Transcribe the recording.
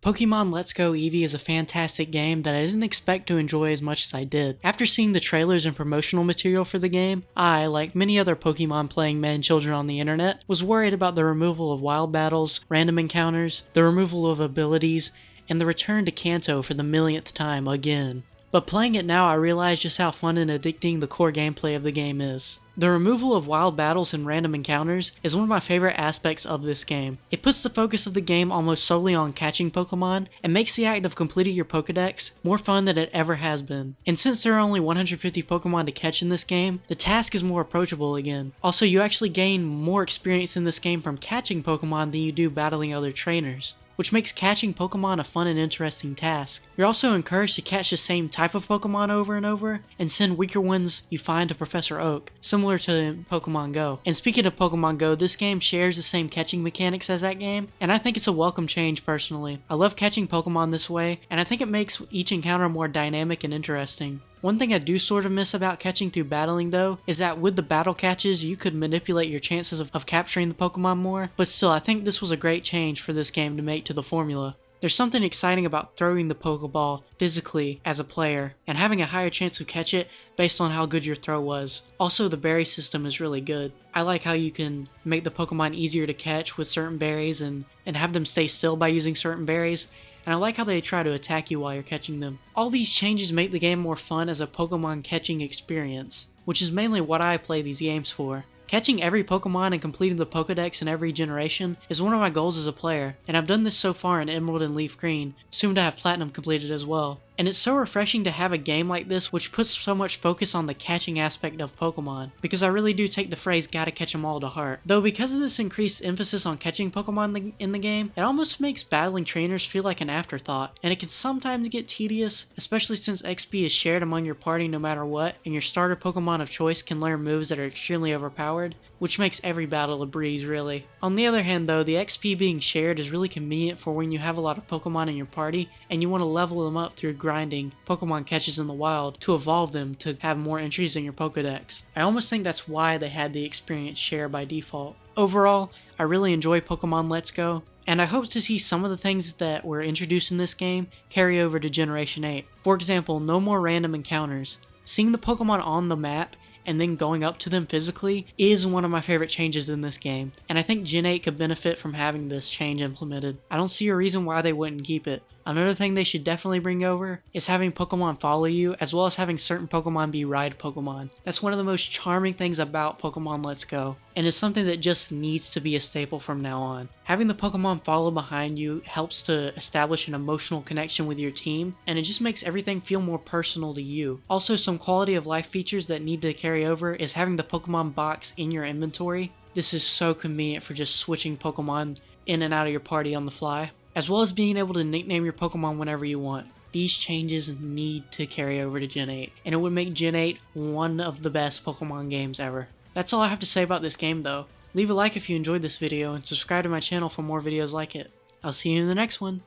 Pokémon Let's Go Eevee is a fantastic game that I didn't expect to enjoy as much as I did. After seeing the trailers and promotional material for the game, I, like many other Pokémon playing men and children on the internet, was worried about the removal of wild battles, random encounters, the removal of abilities, and the return to Kanto for the millionth time again. But playing it now, I realize just how fun and addicting the core gameplay of the game is. The removal of wild battles and random encounters is one of my favorite aspects of this game. It puts the focus of the game almost solely on catching Pokemon and makes the act of completing your Pokedex more fun than it ever has been. And since there are only 150 Pokemon to catch in this game, the task is more approachable again. Also, you actually gain more experience in this game from catching Pokemon than you do battling other trainers, which makes catching Pokemon a fun and interesting task. You're also encouraged to catch the same type of Pokemon over and over, and send weaker ones you find to Professor Oak, similar to Pokemon Go. And speaking of Pokemon Go, this game shares the same catching mechanics as that game, and I think it's a welcome change personally. I love catching Pokemon this way, and I think it makes each encounter more dynamic and interesting. One thing I do sort of miss about catching through battling though, is that with the battle catches, you could manipulate your chances of capturing the Pokemon more, but still I think this was a great change for this game to make to the formula. There's something exciting about throwing the Pokeball physically as a player, and having a higher chance to catch it based on how good your throw was. Also, the berry system is really good. I like how you can make the Pokemon easier to catch with certain berries and have them stay still by using certain berries. And I like how they try to attack you while you're catching them. All these changes make the game more fun as a Pokemon catching experience, which is mainly what I play these games for. Catching every Pokemon and completing the Pokedex in every generation is one of my goals as a player, and I've done this so far in Emerald and Leaf Green, soon to have Platinum completed as well. And it's so refreshing to have a game like this which puts so much focus on the catching aspect of Pokemon, because I really do take the phrase gotta catch 'em all to heart. Though because of this increased emphasis on catching Pokemon in the game, it almost makes battling trainers feel like an afterthought, and it can sometimes get tedious, especially since XP is shared among your party no matter what, and your starter Pokemon of choice can learn moves that are extremely overpowered, which makes every battle a breeze really. On the other hand though, the XP being shared is really convenient for when you have a lot of Pokemon in your party and you want to level them up through grinding Pokemon catches in the wild to evolve them to have more entries in your Pokedex. I almost think that's why they had the experience share by default. Overall, I really enjoy Pokemon Let's Go, and I hope to see some of the things that were introduced in this game carry over to Generation 8. For example, no more random encounters. Seeing the Pokemon on the map and then going up to them physically is one of my favorite changes in this game, and I think Gen 8 could benefit from having this change implemented. I don't see a reason why they wouldn't keep it. Another thing they should definitely bring over is having Pokemon follow you, as well as having certain Pokemon be ride Pokemon. That's one of the most charming things about Pokemon Let's Go, and it's something that just needs to be a staple from now on. Having the Pokemon follow behind you helps to establish an emotional connection with your team, and it just makes everything feel more personal to you. Also, some quality of life features that need to carry over is having the Pokemon box in your inventory. This is so convenient for just switching Pokemon in and out of your party on the fly, as well as being able to nickname your Pokemon whenever you want. These changes need to carry over to Gen 8, and it would make Gen 8 one of the best Pokemon games ever. That's all I have to say about this game though. Leave a like if you enjoyed this video and subscribe to my channel for more videos like it. I'll see you in the next one.